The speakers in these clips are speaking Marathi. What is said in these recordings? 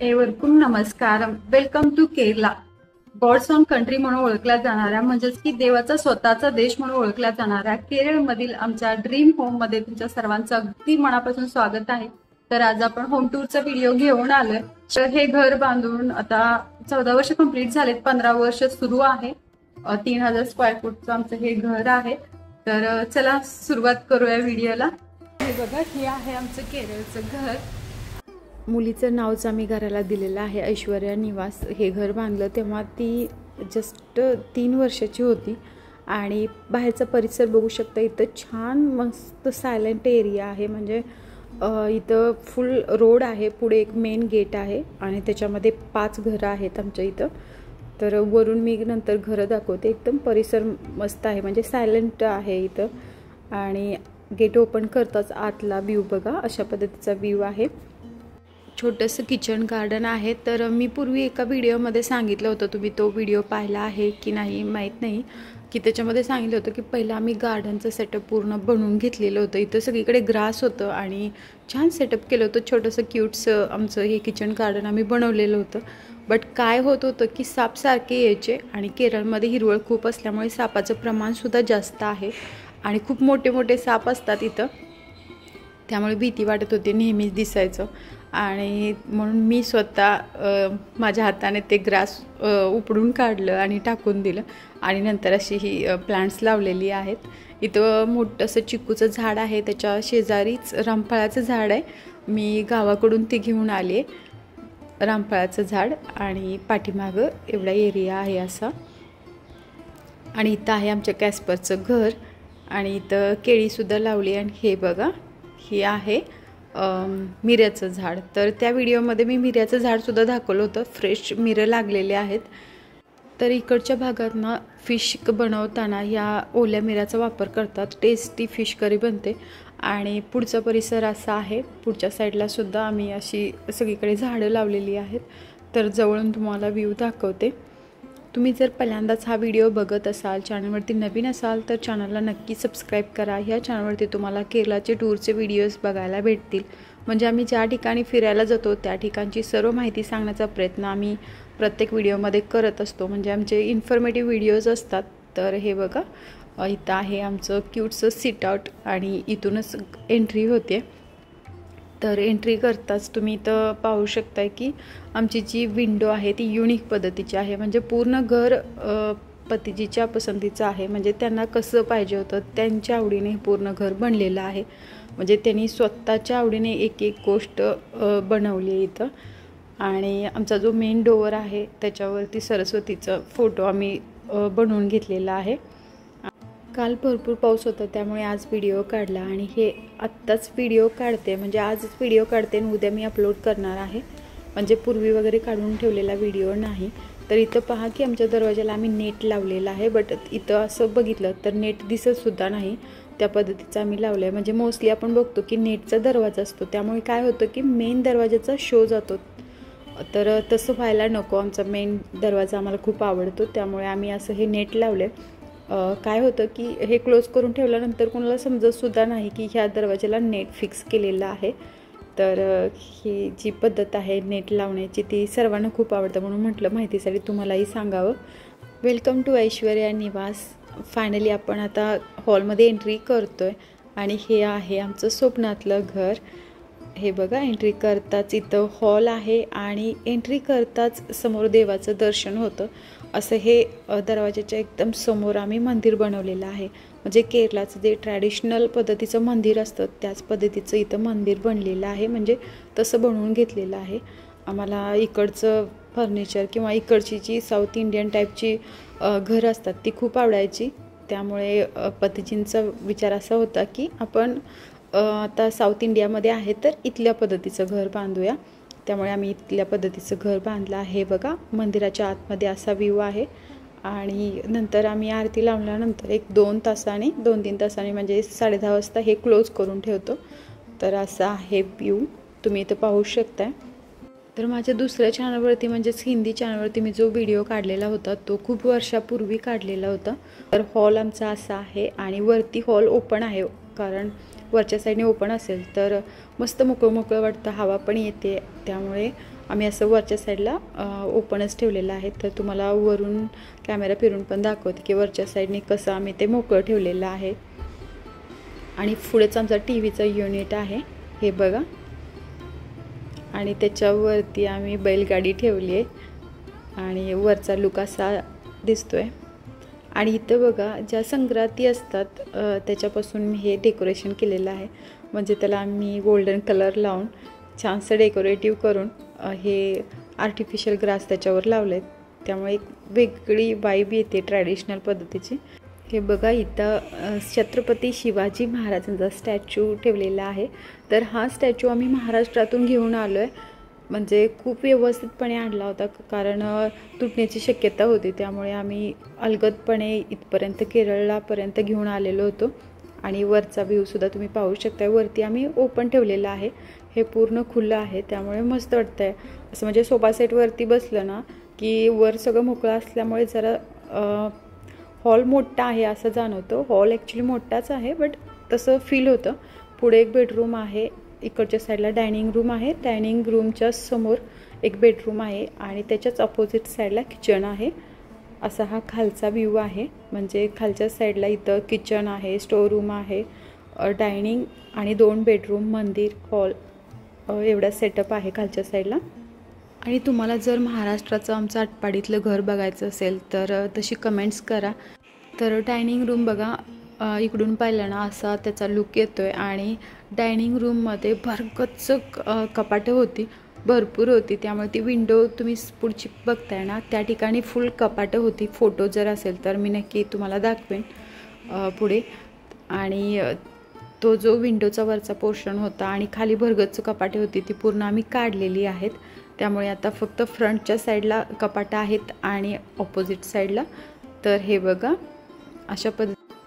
एवरकूम नमस्कारम. Welcome to Kerala. God's own country म्हणून ओळखल्या जाणाऱ्या म्हणजेच की देवाचा स्वतःचा देश म्हणून ओळखल्या जाणाऱ्या केरळमधील आमच्या ड्रीम होम मध्ये तुमच्या सर्वांचं अगदी मनापासून स्वागत आहे. तर आज आपण होम टूरचा व्हिडिओ घेऊन आलोय. तर हे घर बांधून आता 14 वर्ष कंप्लीट झालेत, 15 वर्ष सुरू आहे. 3000 स्क्वेअर फूटचं आमचं हे घर आहे. तर चला सुरुवात करूया व्हिडिओला. हे बघा, हे आहे आमचं केरळचं घर. मुलीचं नावच आम्ही घराला दिलेलं आहे, ऐश्वर्या निवास. हे घर बांधलं तेव्हा ती जस्ट 3 वर्षाची होती. आणि बाहेरचा परिसर बघू शकता. इथं छान मस्त सायलेंट एरिया आहे. म्हणजे इथं फुल रोड आहे, पुढे एक मेन गेट आहे आणि त्याच्यामध्ये 5 घरं आहेत आमच्या इथं. तर वरून मी नंतर घरं दाखवते. एकदम परिसर मस्त आहे, म्हणजे सायलेंट आहे इथं. आणि गेट ओपन करताच आतला व्ह्यू बघा, अशा पद्धतीचा व्ह्यू आहे. छोटंसं किचन गार्डन आहे. तर मी पूर्वी एका व्हिडिओमध्ये सांगितलं होतं, तुम्ही तो व्हिडिओ पाहिला आहे की नाही माहीत नाही, की त्याच्यामध्ये सांगितलं होतं की पहिला आम्ही गार्डनचं सेटअप पूर्ण बनवून घेतलेलं होतं. इथं सगळीकडे ग्रास होतं आणि छान सेटअप केलं होतं. छोटंसं क्यूटचं आमचं हे किचन गार्डन आम्ही बनवलेलं होतं. बट काय होत होतं की साप सारखे यायचे आणि केरळमध्ये हिरवळ खूप असल्यामुळे सापाचं प्रमाणसुद्धा जास्त आहे आणि खूप मोठे मोठे साप असतात इथं. त्यामुळे भीती वाटत होती, नेहमीच दिसायचं. आणि म्हणून मी स्वतः माझ्या हाताने ते ग्रास उपडून काढलं आणि टाकून दिलं. आणि नंतर अशी ही प्लांट्स लावलेली आहेत. इथं मोठंसं चिकूचं झाड आहे, त्याच्या शेजारीच रामफळाचं झाड आहे. मी गावाकडून ते घेऊन आले, रामफळाचं झाड. आणि पाठीमागं एवढा एरिया आहे असा. आणि इथं आहे आमच्या कॅस्परचं घर. आणि इथं केळीसुद्धा लावली. आणि हे बघा, हे आहे मिऱ्याचं झाड. तर त्या व्हिडिओमध्ये मी मिऱ्याचं झाडसुद्धा दाखवलं होतं. फ्रेश मिरं लागलेले आहेत. तर इकडच्या भागातनं फिश बनवताना या ओल्या मिऱ्याचा वापर करतात. टेस्टी फिश करी बनते. आणि पुढचा परिसर असा आहे. पुढच्या साईडला सुद्धा आम्ही अशी सगळीकडे झाडं लावलेली आहेत. तर जवळून तुम्हाला व्ह्यू दाखवते. तुम्ही जर पहिल्यांदाच हा व्हिडिओ बघत असाल, चॅनलवरती नवीन असाल, तर चॅनलला नक्की सबस्क्राईब करा. ह्या चॅनलवरती तुम्हाला केरळाचे टूरचे व्हिडिओज बघायला भेटतील. म्हणजे आम्ही ज्या ठिकाणी फिरायला जातो त्या ठिकाणची सर्व माहिती सांगण्याचा प्रयत्न आम्ही प्रत्येक व्हिडिओमध्ये करत असतो. म्हणजे आमचे इन्फॉर्मेटिव्ह व्हिडिओज असतात. तर हे बघा, इथं आहे आमचं क्यूटचं सिट आउट आणि इथूनच एंट्री होते. तर एंट्री करताच तुम्ही इथं पाहू शकताय की आमची जी विंडो आहे ती युनिक पद्धतीची आहे. म्हणजे पूर्ण घर पतीजीच्या पसंतीचं आहे. म्हणजे त्यांना कसं पाहिजे होतं त्यांच्या आवडीने पूर्ण घर बनलेलं आहे. म्हणजे त्यांनी स्वतःच्या आवडीने एक एक गोष्ट बनवली आहे इथं. आणि आमचा जो मेन डोअर आहे त्याच्यावरती सरस्वतीचं फोटो आम्ही बनवून घेतलेला आहे. काल भरपूर पाऊस होता त्यामुळे आज व्हिडिओ काढला. आणि हे आत्ताच व्हिडिओ काढते, म्हणजे आजच व्हिडिओ काढते आणि उद्या मी अपलोड करणार आहे. म्हणजे पूर्वी वगैरे काढून ठेवलेला व्हिडिओ नाही. तर इथं पहा की आमच्या दरवाजाला आम्ही नेट लावलेला आहे. बट इथं असं बघितलं तर नेट दिसतसुद्धा नाही. त्या पद्धतीचं आम्ही लावलं आहे. म्हणजे मोस्टली आपण बघतो की नेटचा दरवाजा असतो, त्यामुळे काय होतं की मेन दरवाजाचा शो जातो. तर तसं व्हायला नको. आमचा मेन दरवाजा आम्हाला खूप आवडतो, त्यामुळे आम्ही असं हे नेट लावले. काय होतं की हे क्लोज करून ठेवल्यानंतर कोणाला समजतसुद्धा नाही की ह्या दरवाजाला नेट फिक्स केलेलं आहे. तर ही जी पद्धत आहे नेट लावण्याची ती सर्वांना खूप आवडतं, म्हणून म्हटलं माहितीसाठी तुम्हालाही सांगावं. वेलकम टू ऐश्वर्या निवास. फायनली आपण आता हॉलमध्ये एंट्री करतो आहे. आणि हे आहे आमचं स्वप्नातलं घर. हे बघा, एंट्री करताच इथं हॉल आहे आणि एंट्री करताच समोर देवाचं दर्शन होतं. असं हे दरवाजाच्या एकदम समोर आम्ही मंदिर बनवलेलं आहे. म्हणजे केरळाचं जे ट्रॅडिशनल पद्धतीचं मंदिर असतं त्याच पद्धतीचं इथं मंदिर बनलेलं आहे. म्हणजे तसं बनवून घेतलेलं आहे. आम्हाला इकडचं फर्निचर किंवा इकडची जी साऊथ इंडियन टाईपची घरं असतात ती खूप आवडायची. त्यामुळे पतीजींचा विचार असा होता की आपण आता साऊथ इंडियामध्ये आहे तर इथल्या पद्धतीचं घर बांधूया. त्यामुळे आम्ही इथल्या पद्धतीचं घर बांधलं आहे. बघा, मंदिराच्या आतमध्ये असा व्ह्यू आहे. आणि नंतर आम्ही आरती लावल्यानंतर एक 2-3 तासांनी म्हणजे 10:30 वाजता हे क्लोज करून ठेवतो. तर असा आहे व्ह्यू, तुम्ही इथं पाहू शकताय. तर माझ्या दुसऱ्या चॅनलवरती म्हणजेच हिंदी चॅनलवरती मी जो व्हिडिओ काढलेला होता तो खूप वर्षापूर्वी काढलेला होता. तर हॉल आमचा असा आहे आणि वरती हॉल ओपन आहे, कारण वरच्या साईडने ओपन असेल तर मस्त मोकळं मोकळं वाटतं, हवा पण येते. त्यामुळे आम्ही असं वरच्या साईडला ओपनच ठेवलेलं आहे. तर तुम्हाला वरून कॅमेरा फिरून पण दाखवते की वरच्या साईडने कसं आम्ही ते मोकळं ठेवलेलं आहे. आणि पुढेच आमचा टीव्हीचा युनिट आहे, हे बघा. आणि त्याच्यावरती आम्ही बैलगाडी ठेवली आहे आणि वरचा लुक असा दिसतोय. आणि इथं बघा ज्या संक्रांती असतात त्याच्यापासून मी हे डेकोरेशन केलेलं आहे. म्हणजे त्याला आम्ही गोल्डन कलर लावून छानसं डेकोरेटिव्ह करून हे आर्टिफिशियल ग्रास त्याच्यावर लावले आहेत. त्यामुळे एक वेगळी वाईब येते ट्रॅडिशनल पद्धतीची. हे बघा इथं छत्रपती शिवाजी महाराजांचा स्टॅच्यू ठेवलेला आहे. तर हा स्टॅच्यू आम्ही महाराष्ट्रातून घेऊन आलो आहे. म्हणजे खूप व्यवस्थितपणे आणला होता, कारण तुटण्याची शक्यता होती. त्यामुळे आम्ही अलगदपणे इथपर्यंत केरळापर्यंत घेऊन आलेलो होतो. आणि वरचा व्ह्यूसुद्धा तुम्ही पाहू शकता. वरती आम्ही ओपन ठेवलेलं आहे, हे पूर्ण खुलं आहे. त्यामुळे मस्त वाटतं आहे असं. म्हणजे सोफा सेटवरती बसलं ना की वर सगळं मोकळं असल्यामुळे जरा हॉल मोठा आहे असं जाणवतं. हॉल ॲक्च्युली मोठाच आहे, बट तसं फील होतं. पुढे एक बेडरूम आहे, इकडच्या साईडला डायनिंग रूम आहे. डायनिंग रूमच्या समोर एक बेडरूम आहे आणि त्याच्याच अपोजिट साईडला किचन आहे. असा हा खालचा व्ह्यू आहे. म्हणजे खालच्या साईडला इथं किचन आहे, स्टोर रूम आहे, डायनिंग आणि 2 बेडरूम, मंदिर, हॉल एवढा सेटअप आहे खालच्या साईडला. आणि तुम्हाला जर महाराष्ट्राचं आमचं आटपाडीतलं घर बघायचं असेल तर तशी कमेंट्स करा. तर डायनिंग रूम बघा, इकडून पाहिलं ना असा त्याचा लुक येतो आहे. आणि डायनिंग रूममध्ये भरगच्च कपाटं होती, भरपूर होती. त्यामुळे ती विंडो तुम्ही पुढची बघताय ना त्या ठिकाणी फुल कपाटं होती. फोटो जर असेल तर मी नक्की तुम्हाला दाखवेन पुढे. आणि तो जो विंडोचा वरचा पोर्शन होता आणि खाली भरगच्च कपाटे होती ती पूर्ण आम्ही काढलेली आहेत. त्यामुळे आता फक्त फ्रंटच्या साईडला कपाटं आहेत आणि ऑपोजिट साईडला. तर हे बघा अशा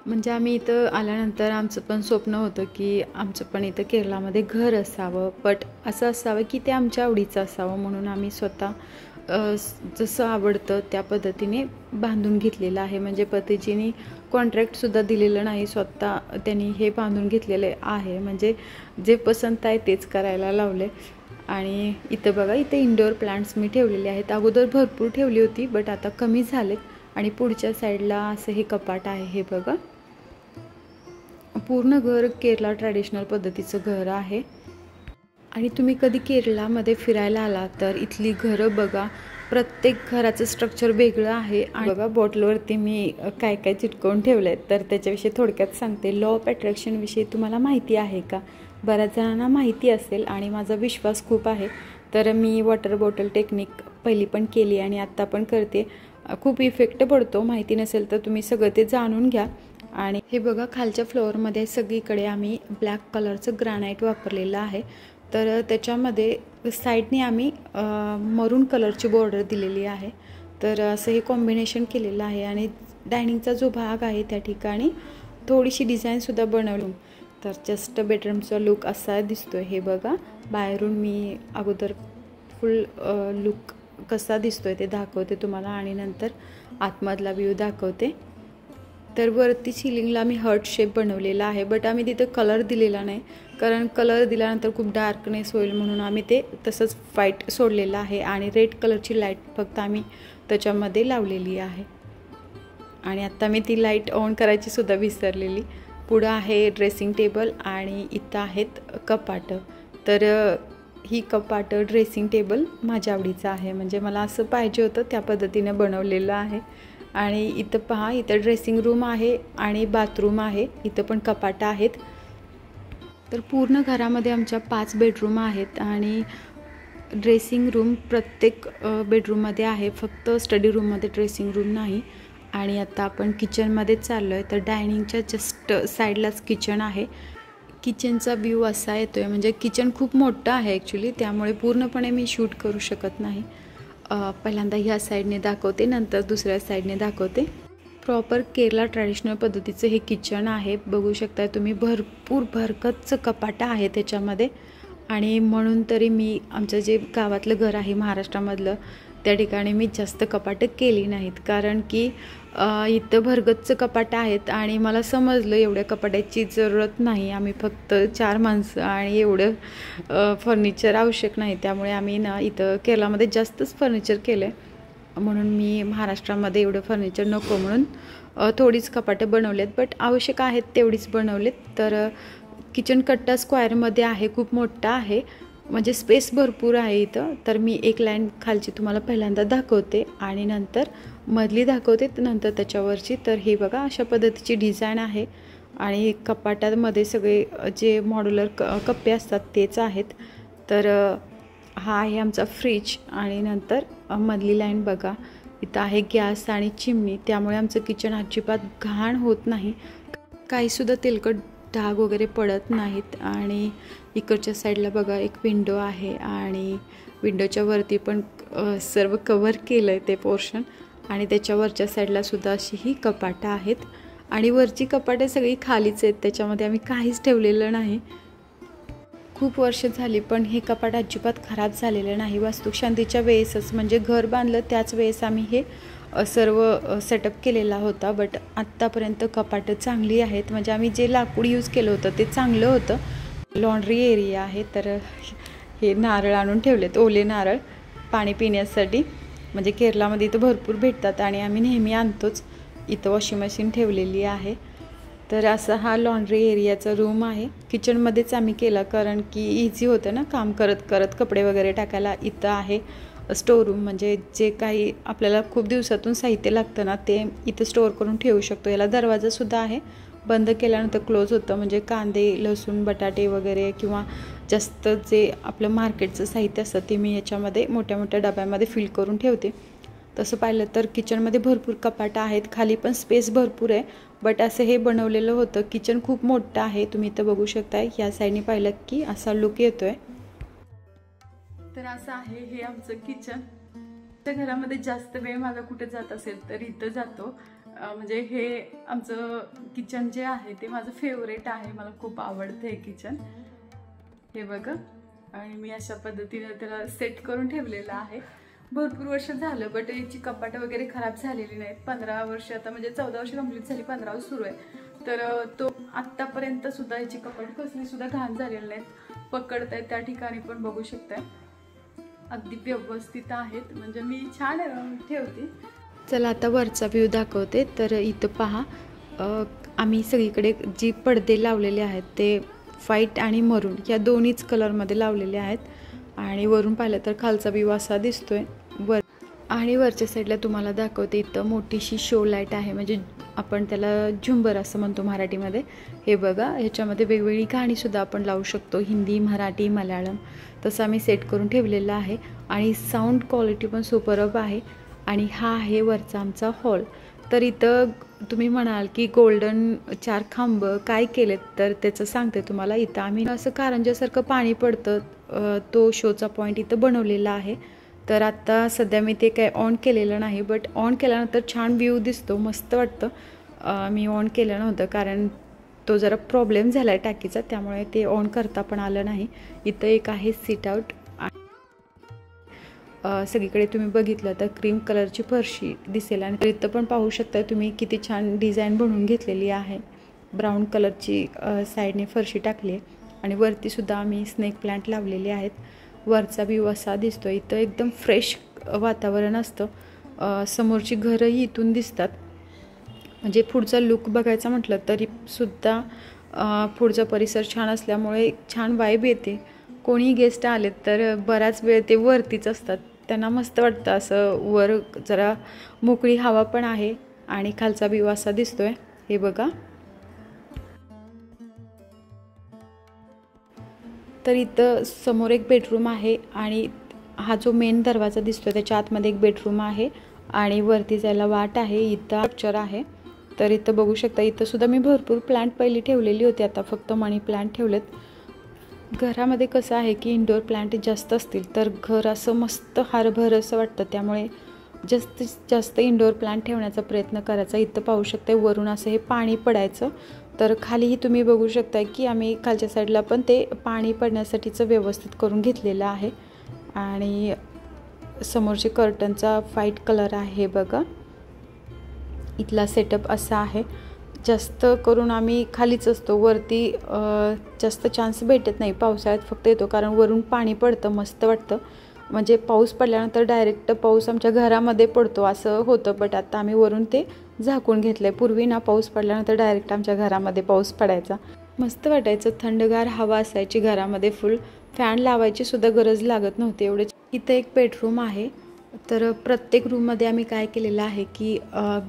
म्हणजे आम्ही इथं आल्यानंतर आमचं पण स्वप्न होतं की आमचं पण इथं केरळामध्ये घर असावं, बट असं असावं की ते आमच्या आवडीचं असावं. म्हणून आम्ही स्वतः जसं आवडतं त्या पद्धतीने बांधून घेतलेलं आहे. म्हणजे पतीजींनी कॉन्ट्रॅक्टसुद्धा दिलेलं नाही, स्वतः त्यांनी हे बांधून घेतलेले आहे. म्हणजे जे पसंत आहे तेच करायला लावले. आणि इथं बघा, इथं इंडोर प्लांट्स मी ठेवलेले आहेत. अगोदर भरपूर ठेवली होती, बट आता कमी झालेत. आणि पुढच्या साईडला असं हे कपाट आहे, हे बघा. पूर्ण घर केरला ट्रॅडिशनल पद्धतीचं घर आहे. आणि तुम्ही कधी केरळामध्ये फिरायला आला तर इथली घरं बघा, प्रत्येक घराचं स्ट्रक्चर वेगळं आहे. आणि बघा बॉटलवरती मी काय काय चिटकवून ठेवलं आहे, तर त्याच्याविषयी थोडक्यात सांगते. लॉ ऑफ अट्रॅक्शनविषयी तुम्हाला माहिती आहे का? बऱ्याच जणांना माहिती असेल आणि माझा विश्वास खूप आहे. तर मी वॉटर बॉटल टेक्निक पहिली पण केली आणि आत्ता पण करते. खूप इफेक्ट पडतो. माहिती नसेल तर तुम्ही सगळं ते जाणून घ्या. आणि हे बघा खालच्या फ्लोअरमध्ये सगळीकडे आम्ही ब्लॅक कलरचं ग्रॅनाईट वापरलेलं आहे. तर त्याच्यामध्ये साईडने आम्ही मरून कलरची बॉर्डर दिलेली आहे. तर असं हे कॉम्बिनेशन केलेलं आहे. आणि डायनिंगचा जो भाग आहे त्या ठिकाणी थोडीशी डिझाईनसुद्धा बनवली. तर जस्ट बेडरूमचा लुक असा दिसतो आहे, हे बघा. बाहेरून मी अगोदर फुल लुक कसा दिसतो आहे ते दाखवते तुम्हाला आणि नंतर आतमधला व्ह्यू दाखवते. तर वरती सिलिंगला मी हर्ट शेप बनवलेला आहे, बट आम्ही तिथं कलर दिलेला नाही, कारण कलर दिल्यानंतर खूप डार्कनेस होईल म्हणून आम्ही ते तसंच व्हाईट सोडलेलं आहे. आणि रेड कलरची लाईट फक्त आम्ही त्याच्यामध्ये लावलेली आहे. आणि आत्ता मी ती लाईट ऑन करायची सुद्धा विसरलेली. पुढं आहे ड्रेसिंग टेबल आणि इथं आहेत कपाटं. तर ही कपाटं ड्रेसिंग टेबल माझ्या आवडीचं आहे. म्हणजे मला असं पाहिजे होतं त्या पद्धतीनं बनवलेलं आहे. आणि इथं पहा, इथं ड्रेसिंग रूम आहे आणि बाथरूम आहे. इथं पण कपाटं आहेत. तर पूर्ण घरामध्ये आमच्या 5 बेडरूम आहेत आणि ड्रेसिंग रूम प्रत्येक बेडरूममध्ये आहे. फक्त स्टडी रूममध्ये ड्रेसिंग रूम नाही. आणि आता आपण किचनमध्ये चाललो आहे. तर डायनिंगच्या जस्ट साईडलाच किचन आहे. किचनचा व्ह्यू असा येतो आहे, म्हणजे किचन खूप मोठं आहे ॲक्च्युली, त्यामुळे पूर्णपणे मी शूट करू शकत नाही. पहिल्यांदा ह्या साईडने दाखवते, नंतर दुसऱ्या साईडने दाखवते. प्रॉपर केरला ट्रॅडिशनल पद्धतीचं हे किचन आहे. बघू शकता तुम्ही, भरपूर भरकतचं कपाटं आहे त्याच्यामध्ये. आणि म्हणून तरी मी आमचं जे गावातलं घर आहे महाराष्ट्रामधलं त्या ठिकाणी मी जास्त कपाटं केली नाहीत, कारण की इथं भरगच्च कपाटं आहेत आणि मला समजलं एवढ्या कपाटाची जरूरत नाही. आम्ही फक्त 4 माणसं आणि एवढं फर्निचर आवश्यक नाही. त्यामुळे आम्ही ना इथं केरलामध्ये जास्तच फर्निचर केलं आहे. म्हणून मी महाराष्ट्रामध्ये एवढं फर्निचर नको म्हणून थोडीच कपाटं बनवलेत, बट आवश्यक आहेत तेवढीच बनवलेत. तर किचन कट्टा स्क्वेअरमध्ये आहे, खूप मोठा आहे, म्हणजे स्पेस भरपूर आहे इथं. तर मी एक लाईन खालची तुम्हाला पहिल्यांदा दाखवते आणि नंतर मधली दाखवते, नंतर त्याच्यावरची. तर हे बघा, अशा पद्धतीची डिझाईन आहे आणि कपाटामध्ये सगळे जे मॉड्युलर कप्पे असतात तेच आहेत. तर हा आहे आमचा फ्रीज आणि नंतर मधली लाईन बघा, इथं आहे गॅस आणि चिमणी. त्यामुळे आमचं किचन अजिबात घाण होत नाही, काहीसुद्धा तेलकट डाग वगैरे पडत नाहीत. आणि इकडच्या साईडला बघा एक विंडो आहे आणि विंडोच्या वरती पण सर्व कवर केलं आहे ते पोर्शन. आणि त्याच्यावरच्या साईडला सुद्धा अशी ही कपाटं आहेत आणि वरची कपाटं सगळी खालीच आहेत, त्याच्यामध्ये आम्ही काहीच ठेवलेलं नाही. खूप वर्ष झाली पण हे कपाट अजिबात खराब झालेलं नाही. वास्तुशांतीच्या वेळेसच, म्हणजे घर बांधलं त्याच वेळेस आम्ही हे सर्व सेटअप केलेला होता. बट आत्तापर्यंत कपाटं चांगली आहेत, म्हणजे आम्ही जे लाकूड यूज केलं होतं ते चांगलं होतं. लॉन्ड्री एरिया आहे. तर हे नारळ आणून ठेवलेत, ओले नारळ पाणी पिण्यासाठी, म्हणजे केरलामध्ये इथं भरपूर भेटतात आणि आम्ही नेहमी आणतोच. इथं वॉशिंग मशीन ठेवलेली आहे. तर असा हा लॉन्ड्री एरियाचा रूम आहे. किचनमध्येच आम्ही केला, कारण की इझी होतं ना काम करत करत कपडे वगैरे टाकायला. इथं आहे स्टोर रूम, म्हणजे जे काही आपल्याला खूप दिवसातून साहित्य लागतं ना ते इथं स्टोअर करून ठेवू शकतो. याला दरवाजासुद्धा आहे, बंद केल्यानंतर क्लोज होतं, म्हणजे कांदे, लसूण, बटाटे वगैरे किंवा जास्त जे आपलं मार्केटचं साहित्य असतं ते मी याच्यामध्ये मोठ्या मोठ्या डब्यामध्ये फिल करून ठेवते. तसं पाहिलं तर किचनमध्ये भरपूर कपाटं आहेत, खाली पण स्पेस भरपूर आहे. बट असं हे बनवलेलं होतं. किचन खूप मोठं आहे, तुम्ही इथं बघू शकताय. ह्या साईडने पाहिलं की असा लुक येतोय. तर असं आहे हे आमचं किचन. त्या घरामध्ये जास्त वेळ माझा कुठे जात असेल तर इथं जातो. म्हणजे हे आमचं किचन जे आहे ते माझं फेवरेट आहे, मला खूप आवडतं हे किचन. हे बघा, आणि मी अशा पद्धतीने त्याला सेट करून ठेवलेलं आहे. भरपूर वर्ष झालं, बट याची कपाटं वगैरे खराब झालेली नाहीत. 15 वर्ष आता, म्हणजे 14 वर्ष कंप्लीट झाली, 15 सुरू आहे. तर तो आत्तापर्यंत सुद्धा याची कपाट कसली सुद्धा घाण झालेली नाहीत. पकडताय त्या ठिकाणी पण बघू शकताय, अगदी व्यवस्थित आहेत, म्हणजे मी छान ठेवते. चला आता वरचा व्ह्यू दाखवते. तर इथं पहा, आम्ही सगळीकडे जी पडदे लावलेले आहेत ते व्हाईट आणि मरून या दोन्हीच कलरमध्ये लावलेले आहेत. आणि वरून पाहिलं तर खालचा व्ह्यू असा दिसतोय. आणि वरच्या साईडला तुम्हाला दाखवते, इथं मोठीशी शो लाईट आहे, म्हणजे आपण त्याला झुंबर असं म्हणतो मराठीमध्ये. हे बघा, ह्याच्यामध्ये वेगवेगळी गाणीसुद्धा आपण लावू शकतो, हिंदी, मराठी, मल्याळम. तसं आम्ही सेट करून ठेवलेलं आहे आणि साऊंड क्वालिटी पण सुपरब आहे. आणि हा आहे वरचा आमचा हॉल. तर इथं तुम्ही म्हणाल की गोल्डन 4 खांब काय केलेत, तर त्याचं सांगते तुम्हाला. इथं आम्ही असं कारंजासारखं पाणी पडतं, तो शोचा पॉईंट इथं बनवलेला आहे. तर आत्ता सध्या मी ते काय ऑन केलेलं नाही, बट ऑन केल्यानंतर छान व्ह्यू दिसतो, मस्त वाटतं. मी ऑन केलं नव्हतं कारण तो जरा प्रॉब्लेम झाला आहे टाकीचा, त्यामुळे ते ऑन करता पण आलं नाही. इथं एक आहे सीट आउट. सगळीकडे तुम्ही बघितलं तर क्रीम कलरची फरशी दिसेल. आणि इथं पण पाहू शकता तुम्ही किती छान डिझाईन बनवून घेतलेली आहे. ब्राऊन कलरची साईडने फरशी टाकली आहे आणि वरतीसुद्धा आम्ही स्नेक प्लांट लावलेले आहेत. वरचा व्ह्यू असा दिसतो. इथं एकदम फ्रेश वातावरण असतं. समोरची घरंही इथून दिसतात. म्हणजे पुढचा लुक बघायचा म्हटलं तरी सुद्धा पुढचा परिसर छान असल्यामुळे छान वाईब येते. कोणी गेस्ट आलेत तर बराच वेळ ते वरतीच असतात, त्यांना मस्त वाटतं. असं वर जरा मोकळी हवा पण आहे आणि खालचा व्ह्यू असा दिसतोय. हे बघा. तर इथं समोर एक बेडरूम आहे आणि हा जो मेन दरवाजा दिसतोय त्याच्या आतमध्ये एक बेडरूम आहे आणि वरती जायला वाट आहे. इथं स्ट्रक्चर आहे. तर इथं बघू शकता, इथं सुद्धा मी भरपूर प्लांट पहिली ठेवलेली होती, आता फक्त मनी प्लांट ठेवलेत. घरामध्ये कसं आहे की इंडोर प्लांट जास्त असतील तर घर असं मस्त हरभर असं वाटतं, त्यामुळे जास्तीत जास्त इंडोर प्लांट ठेवण्याचा प्रयत्न करायचा. इथं पाहू शकता वरून असं हे पाणी पडायचं, तर खालीही तुम्ही बघू शकता की आम्ही खालच्या साईडला पण ते पाणी पडण्यासाठीचं व्यवस्थित करून घेतलेलं आहे. आणि समोरचे कर्टनचा व्हाईट कलर आहे बघा. इथला सेटअप असा आहे. जास्त करून आम्ही खालीच असतो, वरती जास्त चान्स भेटत नाही. पावसाळ्यात फक्त येतो कारण वरून पाणी पडतं, मस्त वाटतं. म्हणजे पाऊस पडल्यानंतर डायरेक्ट पाऊस आमच्या घरामध्ये पडतो असं होतं, बट आता आम्ही वरून ते झाकून घेतलं आहे. पूर्वी ना पाऊस पडल्यानंतर डायरेक्ट आमच्या घरामध्ये पाऊस पडायचा, मस्त वाटायचं. थंडगार हवा असायची घरामध्ये, फुल फॅन लावायची सुद्धा गरज लागत नव्हती एवढे. इथं एक बेडरूम आहे. तर प्रत्येक रूममध्ये आम्ही काय केलेलं आहे की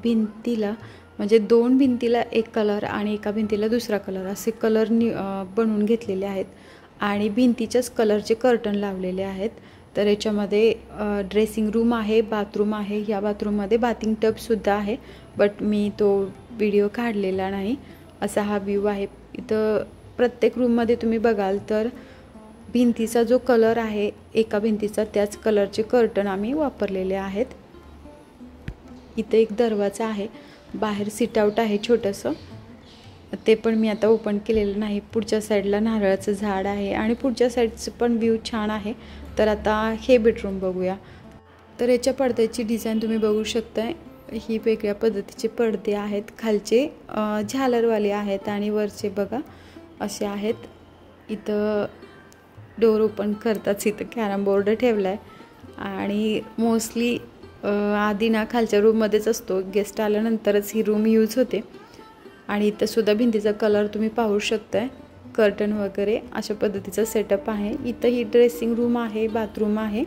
भिंतीला म्हणजे 2 भिंतीला एक कलर आणि एका भिंतीला दुसरा कलर असे कलर बनवून घेतलेले आहेत आणि भिंतीच्याच कलरचे कर्टन लावलेले आहेत. तर याच्यामध्ये ड्रेसिंग रूम आहे, बाथरूम आहे. या बाथरूममध्ये बाथिंग टबसुद्धा आहे, बट मी तो व्हिडिओ काढलेला नाही. असा हा व्ह्यू आहे. इथं प्रत्येक रूममध्ये तुम्ही बघाल तर भिंतीचा जो कलर आहे एका भिंतीचा, त्याच कलरचे कर्टन आम्ही वापरलेले आहेत. इथे एक दरवाजा आहे, बाहेर सिट आउट आहे छोटंसं, ते पण मी आता ओपन केलेलं नाही. पुढच्या साईडला नारळाचं झाड आहे आणि पुढच्या साईडचं पण व्ह्यू छान आहे. तर आता हे बेडरूम बघूया. तर याच्या पडद्याची डिझाईन तुम्ही बघू शकताय. ही वेगळ्या पद्धतीचे पडदे आहेत, खालचे झालरवाले आहेत आणि वरचे बघा असे आहेत. इथं डोर ओपन करताच इथं कॅरम बोर्ड ठेवला आहे आणि मोस्टली आधी ना खालच्या रूममध्येच असतो, गेस्ट आल्यानंतरच ही रूम यूज होते. आणि इथं सुद्धा भिंतीचा कलर तुम्ही पाहू शकताय, कर्टन वगैरे अशा पद्धतीचा सेटअप आहे. इथं ही ड्रेसिंग रूम आहे, बाथरूम आहे.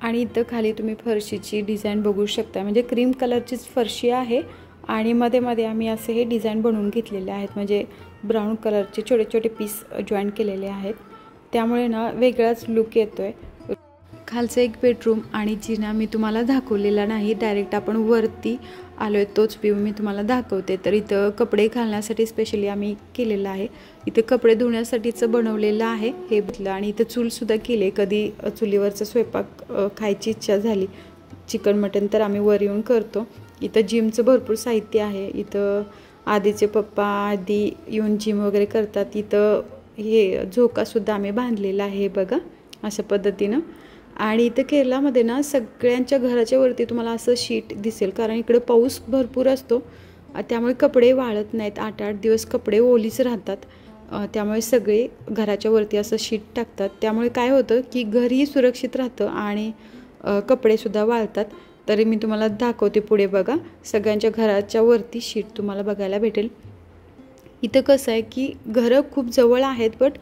आणि इथं खाली तुम्ही फरशीची डिझाईन बघू शकता, म्हणजे क्रीम कलरचीच फरशी आहे आणि मध्ये मध्ये आम्ही असे हे डिझाईन बनवून घेतलेले आहेत. म्हणजे ब्राऊन कलरचे छोटे छोटे पीस जॉईन केलेले आहेत, त्यामुळे ना वेगळाच लुक येतोय. खालचं एक बेडरूम आणि जिना मी तुम्हाला दाखवलेला नाही, डायरेक्ट आपण वरती आलो आहे, तोच व्ह्यू मी तुम्हाला दाखवते. तर इथं कपडे घालण्यासाठी स्पेशली आम्ही केलेलं आहे. इथं कपडे धुण्यासाठीचं बनवलेलं आहे हे बघलं. आणि इथं चूलसुद्धा केले, कधी चुलीवरचा स्वयंपाक खायची इच्छा झाली, चिकन मटन, तर आम्ही वर येऊन करतो. इथं जिमचं भरपूर साहित्य आहे. इथं आधीचे पप्पा आधी येऊन जिम वगैरे करतात. इथं हे झोकासुद्धा आम्ही बांधलेला आहे बघा अशा पद्धतीनं. आणि इथं केरलामध्ये ना सगळ्यांच्या घराच्या वरती तुम्हाला असं शीट दिसेल, कारण इकडे पाऊस भरपूर असतो, त्यामुळे कपडे वाळत नाहीत. 8-8 दिवस कपडे ओलीच राहतात, त्यामुळे सगळे घराच्या वरती असं शीट टाकतात. त्यामुळे काय होतं की घरही सुरक्षित राहतं आणि कपडेसुद्धा वाळतात. तरी मी तुम्हाला दाखवते पुढे बघा. सगळ्यांच्या घराच्या वरती शीट तुम्हाला बघायला भेटेल. इथं कसं आहे की घरं खूप जवळ आहेत, बट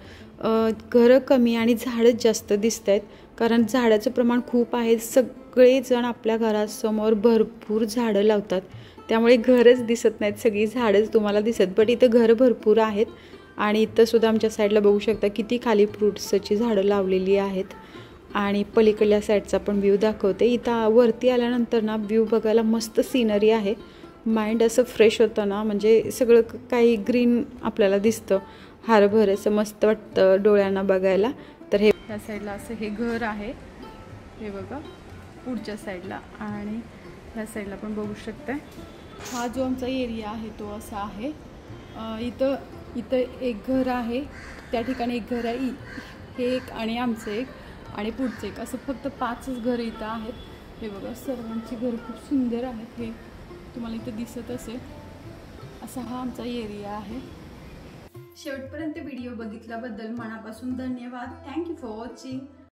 घरं कमी आणि झाडं जास्त दिसत आहेत, कारण झाडाचं प्रमाण खूप आहे. सगळेजण आपल्या घरासमोर भरपूर झाडं लावतात, त्यामुळे घरच दिसत नाहीत, सगळी झाडंच तुम्हाला दिसत. बट इथं घरं भरपूर आहेत. आणि इथं सुद्धा आमच्या साईडला बघू शकता किती खाली फ्रूट्सची झाडं लावलेली आहेत. आणि पलीकडल्या साईडचा पण व्ह्यू दाखवते. इथं वरती आल्यानंतर ना व्ह्यू बघायला मस्त सीनरी आहे, माइंड असं फ्रेश होतं ना, म्हणजे सगळं काही ग्रीन आपल्याला दिसतं, हरभऱ्याचं मस्त वाटतं डोळ्यांना बघायला. तर हे त्या साईडला असं हे घर आहे, हे बघा पुढच्या साईडला, आणि ह्या साईडला पण बघू शकताय. हा जो आमचा एरिया आहे तो असा आहे. इथं एक घर आहे, त्या ठिकाणी एक घर आहे, हे एक आणि आमचं एक आणि पुढचं एक, असं फक्त 5च घरं इथं आहेत. हे बघा सर्वांची घरं खूप सुंदर आहेत, हे तुम्हाला इथं दिसत असेल. असा हा आमचा एरिया आहे. शेवटपर्यंत व्हिडिओ बघितल्याबद्दल मनापासून धन्यवाद. Thank you for watching.